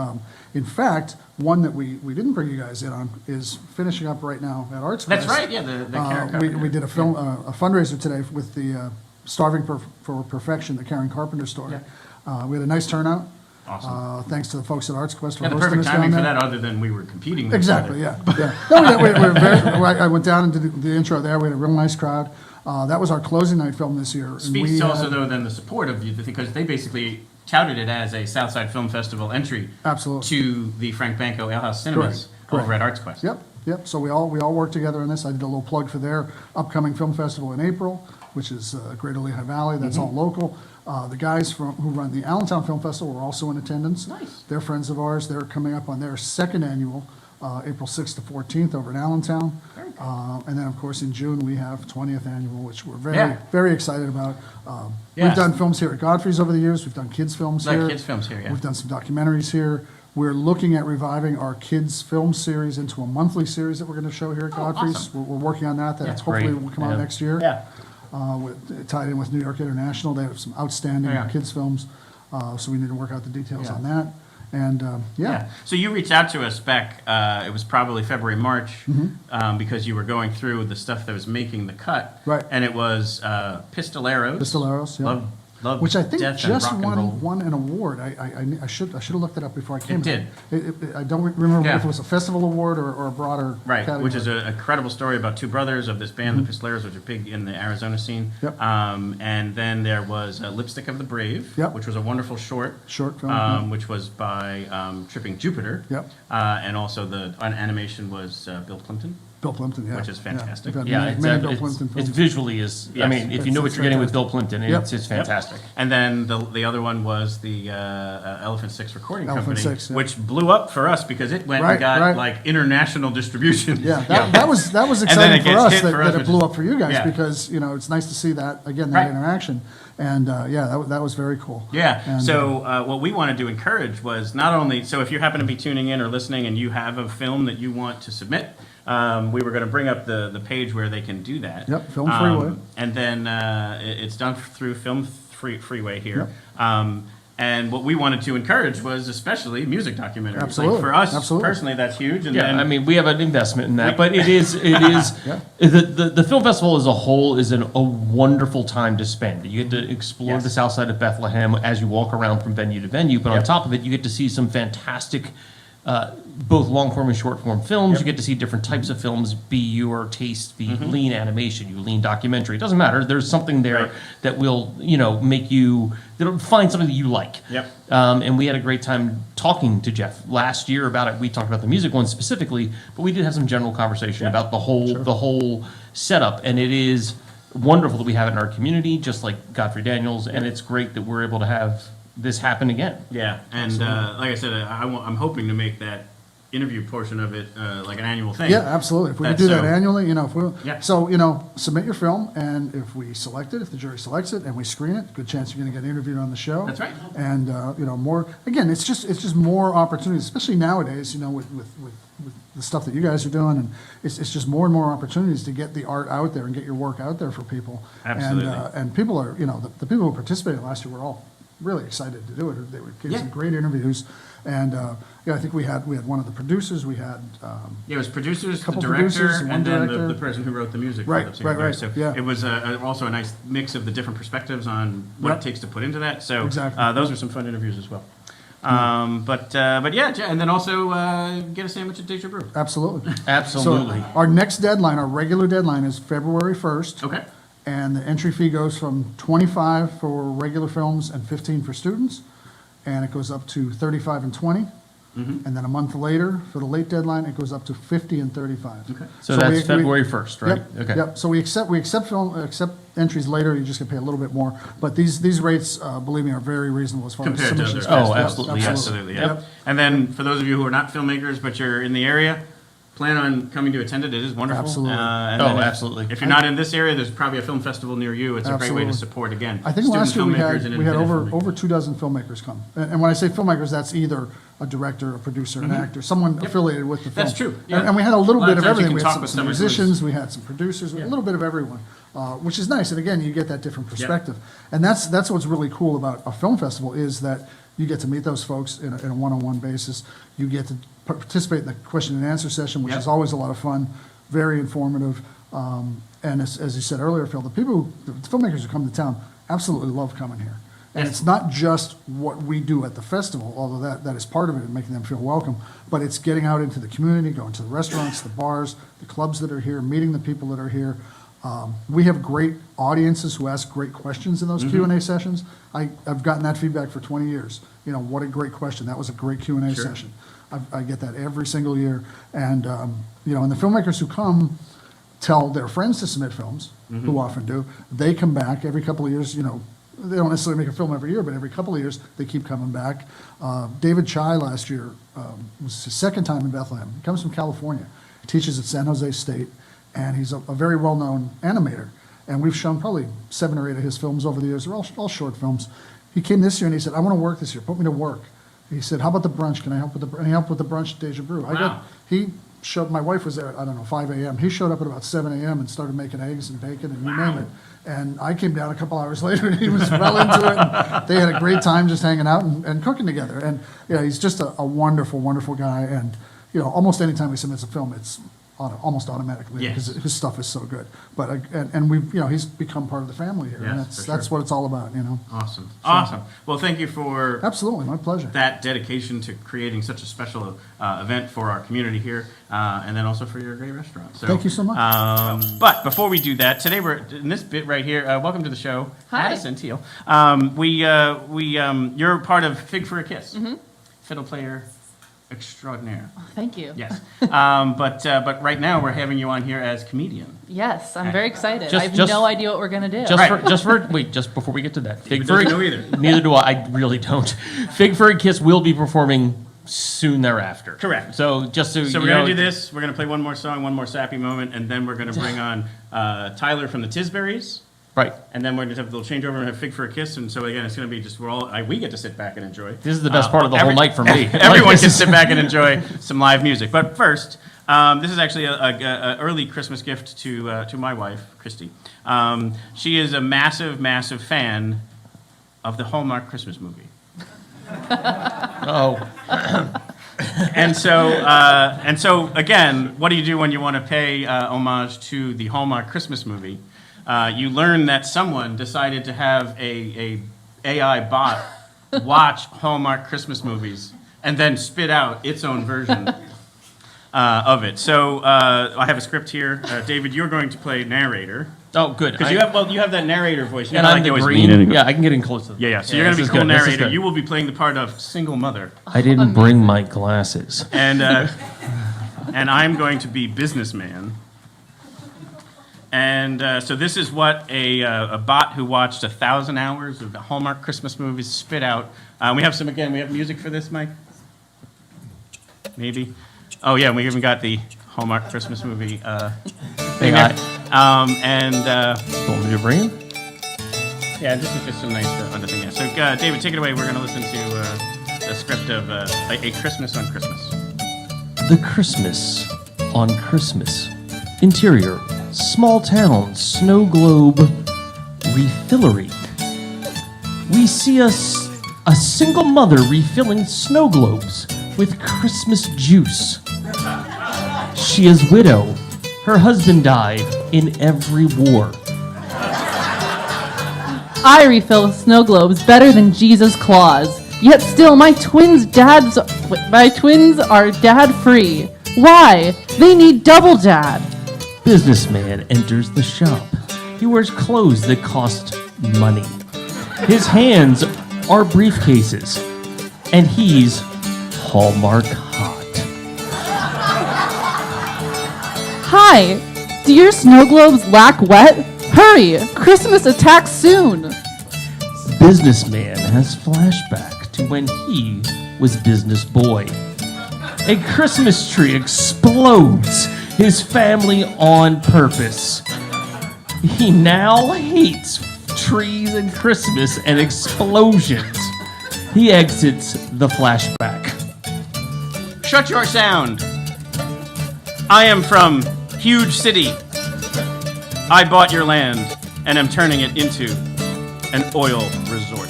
In fact, one that we didn't bring you guys in on is finishing up right now at Arts Quest. That's right, yeah. The Karen Carpenter. We did a film a fundraiser today with the Starving for Perfection, the Karen Carpenter story. Yeah. We had a nice turnout. Awesome. Thanks to the folks at Arts Quest for the hosting perfect us timing down for there. that, other than we were competing with Exactly, each other. I went down and did the intro there. We had a real nice crowd. That was our closing night film this year. Speaks also, though, then the support of you, because they basically touted it as a Southside Film Festival entry to the Frank Banco Ale House Cinemas over at Arts Quest. Yep. So we all worked together on this. I did a little plug for their upcoming film festival in April, which is Greater Lehigh Valley. That's all local. The guys who run the Allentown Film Festival were also in attendance. Nice. They're friends of ours. They're coming up on their second annual, April 6th to 14th over in Allentown. And then, of course, in June, we have 20th annual, which we're very excited about. We've done films here at Godfrey's over the years. We've done kids' films here. We've done some documentaries here. We're looking at reviving our kids' film series into a monthly series that we're going to show here at Godfrey's. Awesome. We're working on that. That's hopefully will come out next year. Yeah. Tied in with New York International. They have some outstanding kids' films. So we need to work out the details on that. And So you reached out to us back, it was probably February, March, because you were going through the stuff that was making the cut. Right. And it was Pistoleros. Yeah. Love, which I think Death, just and Rock and Roll. won an award. I should have looked it up before I came. It did. I don't remember if it was a festival award or a broader category. Which is a credible story about two brothers of this band, the Pistoleros, which are big in the Arizona scene. Yep. And then there was Lipstick of the Brave, which was a wonderful short film, which was by Tripping Jupiter. Yep. And also the animation was Bill Plimpton. Bill Plimpton, which is fantastic. It's visually is. I mean, if you know what you're getting with Bill Plimpton, it's fantastic. And then the other one was the Elephant Six Recording Company, 6, which blew up for us because it went and got like international distribution. Yeah, that was exciting for us that it blew up for you guys because it's nice to see that again, that interaction. And that was very cool. Yeah. And, so what we wanted to encourage was not only if you happen to be tuning in or listening and you have a film that you want to submit. We were going to bring up the page where they can do that. Yep, Film Freeway. And then it's done through Film Freeway here. Yep. And what we wanted to encourage was especially music documentaries. Absolutely. Like for us personally, that's huge. And I mean, we have an investment in that, but it is the film festival as a whole is a wonderful time to spend. You get to explore the south side of Bethlehem as you walk around from venue to venue, but on top of it, you get to see some fantastic both long form and short form films. You get to see different types of films, be your taste, be lean animation, you lean documentary. It doesn't matter. There's something there that will, make you, that'll find something that you like. Yep. And we had a great time talking to Jeff last year about it. We talked about the music one specifically, but we did have some general conversation about the whole setup. And it is wonderful that we have it in our community, just like Godfrey Daniels. And it's great that we're able to have this happen again. Yeah, and like I said, I'm hoping to make that interview portion of it like an annual thing. Yeah, absolutely. If we could do that annually, if we, Yeah. so, submit your film, and if we select it, if the jury selects it, and we screen it, good chance you're going to get interviewed on the show. That's right. And, more, again, it's just more opportunities, especially nowadays, with the stuff that you guys are doing, and it's just more and more opportunities to get the art out there and get your work out there for people. Absolutely. And people are, the people who participated last year were all really excited to do it. They were getting some great interviews. And I think we had one of the producers. We had it was producers, the couple director, producers, one and then director. the person who wrote the music. for Right, the particular right. So Yeah. it was also a nice mix of the different perspectives on what it takes to put into that. So Exactly. those were some fun interviews as well. But yeah, and then also get a sandwich at Deja Brew. Absolutely. Absolutely. So our next deadline, our regular deadline, is February 1st. Okay. And the entry fee goes from $25 for regular films and $15 for students. And it goes up to $35 and $20. And then a month later, for the late deadline, it goes up to $50 and $35. Okay. So that's February 1st, right? Yep, Okay. Yep. So we accept entries later. You just get to pay a little bit more. But these rates, believe me, are very reasonable as far Compared as to submissions. others. Oh, Yes, absolutely, Absolutely. Yep. Yep. And then for those of you who are not filmmakers but you're in the area, plan on coming to attend it. It is wonderful. Absolutely. And Oh, then absolutely. If you're not in this area, there's probably a film festival near you. It's a great way to Absolutely. support, again, I think student last year we filmmakers had and independent filmmakers. over 24 filmmakers come. And when I say filmmakers, that's either a director, a producer, an actor, someone affiliated with the film. That's true. And we had a little bit of times you everything. can We talk had with some someone who's- musicians, we had some producers, a little bit of everyone, which is nice. And again, you get that different perspective. And that's what's really cool about a film festival, is that you get to meet those folks in a one-on-one basis. You get to participate in the question and answer session, which is always a lot of fun, very informative. And as you said earlier, Phil, the filmmakers who come to town absolutely love coming here. And it's not just what we do at the festival, although that is part of it and making them feel welcome, but it's getting out into the community, going to the restaurants, the bars, the clubs that are here, meeting the people that are here. We have great audiences who ask great questions in those Q&A sessions. I've gotten that feedback for 20 years. What a great question. That was a great Q&A session. I get that every single year. And, and the filmmakers who come tell their friends to submit films, who often do. They come back every couple of years, they don't necessarily make a film every year, but every couple of years they keep coming back. David Chai last year was his second time in Bethlehem. He comes from California. He teaches at San Jose State, and he's a very well-known animator. And we've shown probably 7 or 8 of his films over the years. They're all short films. He came this year and he said, "I want to work this year. Put me to work." He said, "How about the brunch? Can I help with the?" And he helped with the brunch at Deja Brew. He showed. My wife was there at 5 a.m. He showed up at about 7 a.m. and started making eggs and bacon and you name it. And I came down a couple hours later and he was well into it. And they had a great time just hanging out and cooking together. And he's just a wonderful, wonderful guy. And almost any time he submits a film, it's almost automatically because his stuff is so good. But and we've he's become part of the family here. And that's what it's all about. Awesome. Awesome. Well, thank you for absolutely my pleasure. That dedication to creating such a special event for our community here, and then also for your great restaurant. So, thank you so much. But before we do that, today we're in this bit right here. Welcome to the show, Hi. Addyson Teal. You're part of Fig for a Kiss, fiddle player extraordinaire. Oh, thank you. Yes. But right now we're having you on here as comedian. Yes, I'm very excited. Just- I have just- no idea what we're gonna do. Just before we get to that, He doesn't know either. Neither do I. I really don't. Fig for a Kiss will be performing soon thereafter. Correct. So just so So you we're know, gonna do this. We're gonna play one more song, one more sappy moment, and then we're gonna bring on Tyler from the Tisberries. Right. And then we're going to have a little changeover and have Fig for a Kiss. And so, again, it's going to be just, we get to sit back and enjoy. This is the best part of the whole night for me. Everyone can sit back and enjoy some live music. But first, this is actually an early Christmas gift to my wife, Christy. She is a massive, massive fan of the Hallmark Christmas Movie. Oh. And so, again, what do you do when you want to pay homage to the Hallmark Christmas Movie? You learn that someone decided to have a AI bot watch Hallmark Christmas movies and then spit out its own version of it. So I have a script here. David, you're going to play narrator. Oh, good. Because you have that narrator voice. And I'm the green. Yeah, I can get in closer. Yeah. So you're going to be cool narrator. You will be playing the part of single mother. I didn't bring my glasses. And I'm going to be businessman. And so this is what a bot who watched 1,000 hours of the Hallmark Christmas movies spit out. We have we have music for this, Mike? Maybe? Oh yeah, we even got the Hallmark Christmas movie thing there. Want me to bring it? Yeah, this is just some nice other thing there. So David, take it away. We're going to listen to the script of A Christmas on Christmas. The Christmas on Christmas. Interior, small town, snow globe, refillery. We see a single mother refilling snow globes with Christmas juice. She is widow. Her husband died in every war. I refill snow globes better than Jesus Claus. Yet still, my twins are dad-free. Why? They need double dad. Businessman enters the shop. He wears clothes that cost money. His hands are briefcases, and he's Hallmark hot. Hi! Do your snow globes lack wet? Hurry! Christmas attacks soon! Businessman has flashback to when he was business boy. A Christmas tree explodes his family on purpose. He now hates trees and Christmas and explosions. He exits the flashback. Shut your sound. I am from huge city. I bought your land and am turning it into an oil resort.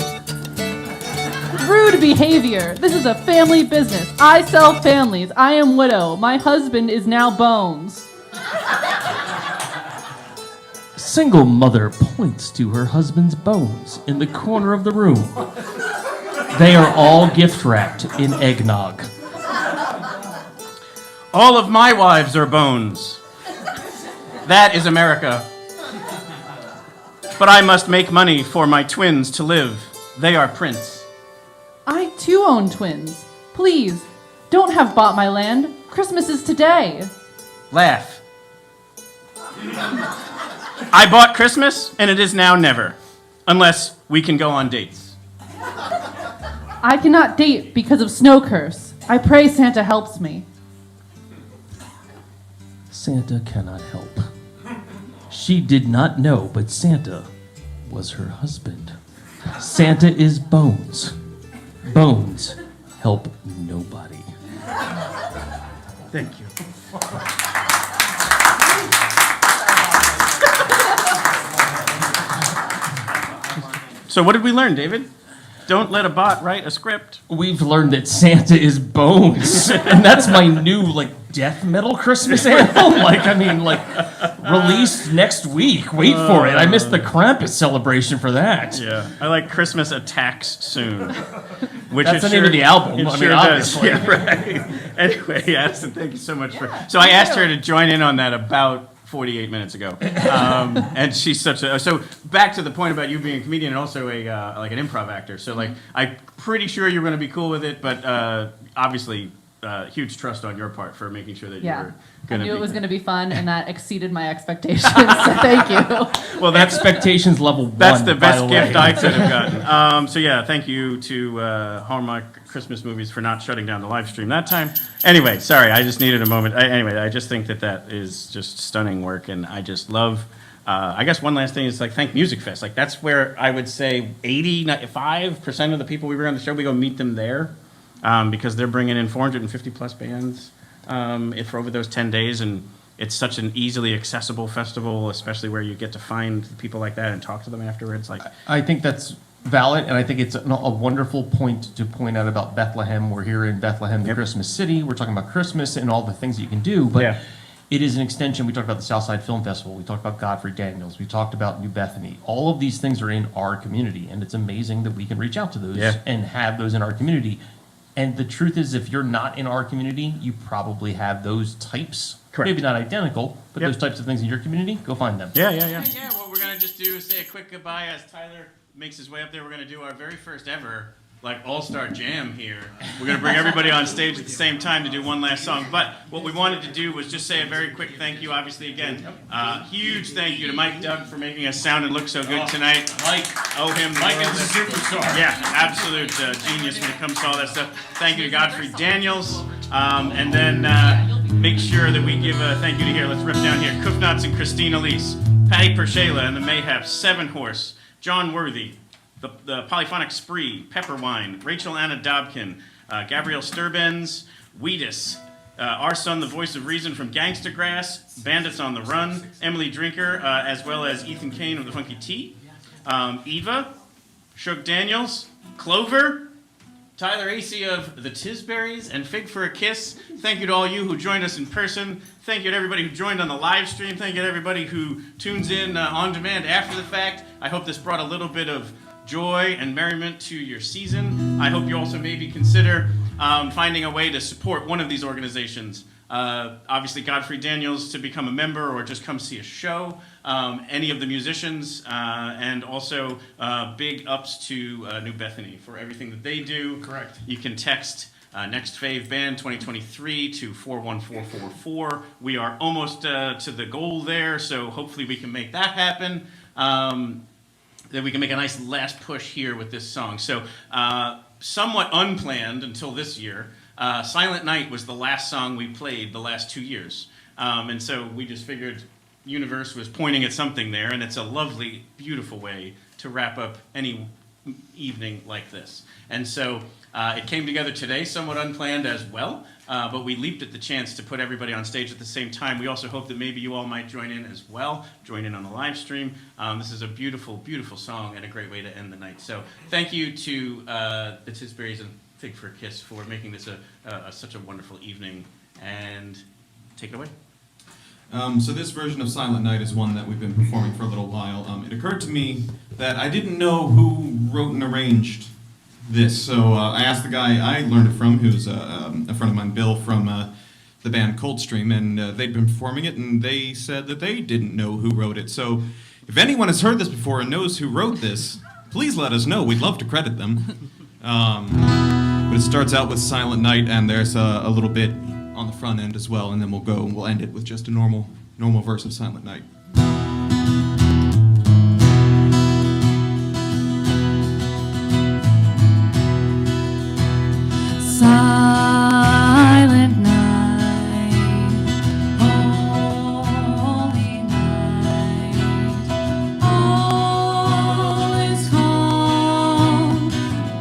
Rude behavior! This is a family business. I sell families. I am widow. My husband is now Bones. Single mother points to her husband's bones in the corner of the room. They are all gift wrapped in eggnog. All of my wives are bones. That is America. But I must make money for my twins to live. They are Prince. I too own twins. Please, don't have bought my land. Christmas is today. Laugh. I bought Christmas, and it is now never. Unless we can go on dates. I cannot date because of snow curse. I pray Santa helps me. Santa cannot help. She did not know, but Santa was her husband. Santa is Bones. Bones help nobody. Thank you. So what did we learn, David? Don't let a bot write a script. We've learned that Santa is Bones, and that's my new death metal Christmas anthem. Released next week. Wait for it. I missed the Krampus celebration for that. Yeah, I like Christmas Attacks Soon. That's the name of the album. Obviously. Yeah, right. Anyway, Addison, thank you so much for. So I asked her to join in on that about 48 minutes ago, and she's such a. So back to the point about you being a comedian and also an improv actor. So I'm pretty sure you're going to be cool with it, but obviously. Huge trust on your part for making sure that you were going to. I knew it was going to be fun, and that exceeded my expectations. So thank you. Well, that expectations level 1. That's the best gift I could have gotten. So yeah, thank you to Hallmark Christmas Movies for not shutting down the live stream that time. Anyway, sorry, I just needed a moment. I just think that is just stunning work, and I just love. I guess one last thing is thank Music Fest. That's where I would say 85% of the people we were on the show, we go meet them there. Because they're bringing in 450 plus bands for over those 10 days, and it's such an easily accessible festival, especially where you get to find people like that and talk to them afterwards. I think that's valid, and I think it's a wonderful point to point out about Bethlehem. We're here in Bethlehem, the Christmas city. We're talking about Christmas and all the things that you can do, but it is an extension. We talked about the SouthSide Film Festival. We talked about Godfrey Daniels. We talked about New Bethany. All of these things are in our community, and it's amazing that we can reach out to those and have those in our community. And the truth is, if you're not in our community, you probably have those types. Correct. Maybe not identical, but those types of things in your community. Go find them. Yeah, what we're going to just do is say a quick goodbye as Tyler makes his way up there. We're going to do our very first ever like all-star jam here. We're going to bring everybody on stage at the same time to do one last song. But what we wanted to do was just say a very quick thank you. Obviously, again, huge thank you to Mike Doug for making us sound and look so good tonight. Mike. Owe him. Mike is a superstar. Yeah, absolute genius when it comes to all that stuff. Thank you to Godfrey Daniels. And then make sure that we give a thank you to here. Let's rip down here. Kufnats and Christine Elise, Patty Pershela and the Mayhaps, Seven Horse, John Worthy, the Polyphonic Spree, Pepper Wine, Rachel Anna Dobkin, Gabrielle Sturbens, Wheatus, our son, the voice of reason from Gangsta Grass, Bandits on the Run, Emily Drinker, as well as Ethan Kane of the Funky Tea, Eva, Shug Daniels, Clover, Tyler Acey of the Tisberries, and Fig for a Kiss. Thank you to all you who joined us in person. Thank you to everybody who joined on the live stream. Thank you to everybody who tunes in on demand after the fact. I hope this brought a little bit of joy and merriment to your season. I hope you also maybe consider finding a way to support one of these organizations. Obviously, Godfrey Daniels to become a member or just come see a show. Any of the musicians, and also big ups to New Bethany for everything that they do. Correct. You can text Next Fave Band 2023 to 41444. We are almost to the goal there, so hopefully we can make that happen. That we can make a nice last push here with this song. So, somewhat unplanned until this year, Silent Night was the last song we played the last 2 years. And so we just figured Universe was pointing at something there, and it's a lovely, beautiful way to wrap up any evening like this. And so it came together today, somewhat unplanned as well, but we leaped at the chance to put everybody on stage at the same time. We also hope that maybe you all might join in as well, join in on the live stream. This is a beautiful, beautiful song and a great way to end the night. So thank you to the Tisberries and Fig for a Kiss for making this such a wonderful evening, and take it away. So this version of Silent Night is one that we've been performing for a little while. It occurred to me that I didn't know who wrote and arranged this, so I asked the guy I learned it from, who's a friend of mine, Bill, from the band Coldstream, and they'd been performing it, and they said that they didn't know who wrote it. So if anyone has heard this before and knows who wrote this, please let us know. We'd love to credit them. But it starts out with Silent Night, and there's a little bit on the front end as well, and then we'll end it with just a normal verse of Silent Night. Silent night, holy night, all is calm,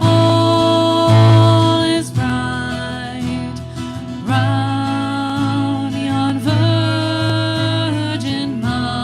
all is bright, round yon virgin mount.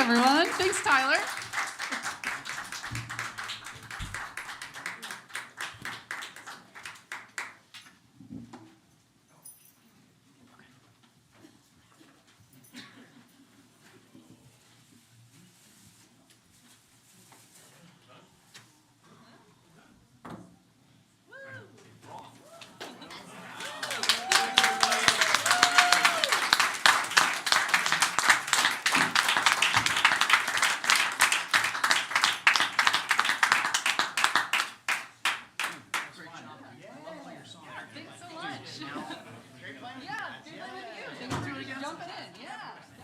everyone. Thanks, Tyler.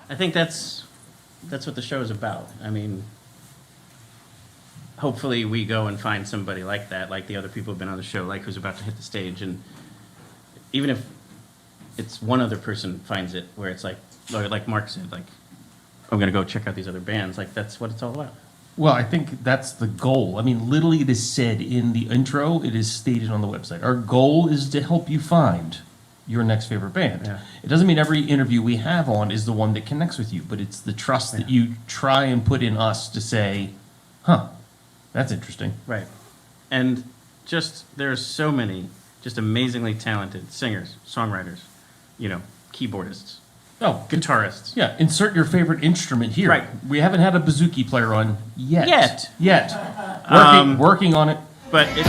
I think that's what the show is about. I mean, hopefully we go and find somebody like that, like the other people who've been on the show, like who's about to hit the stage, and even if it's one other person finds it, where it's like Mark said, like, I'm gonna go check out these other bands. Like, that's what it's all about. Well, I think that's the goal. I mean, literally, it is said in the intro. It is stated on the website. Our goal is to help you find your next favorite band. Yeah. It doesn't mean every interview we have on is the one that connects with you, but it's the trust that you try and put in us to say, huh, that's interesting. Right. And just, there's so many just amazingly talented singers, songwriters, keyboardists, guitarists. Yeah, insert your favorite instrument here. Right. We haven't had a bouzouki player on yet. Yet. Working on it. But it's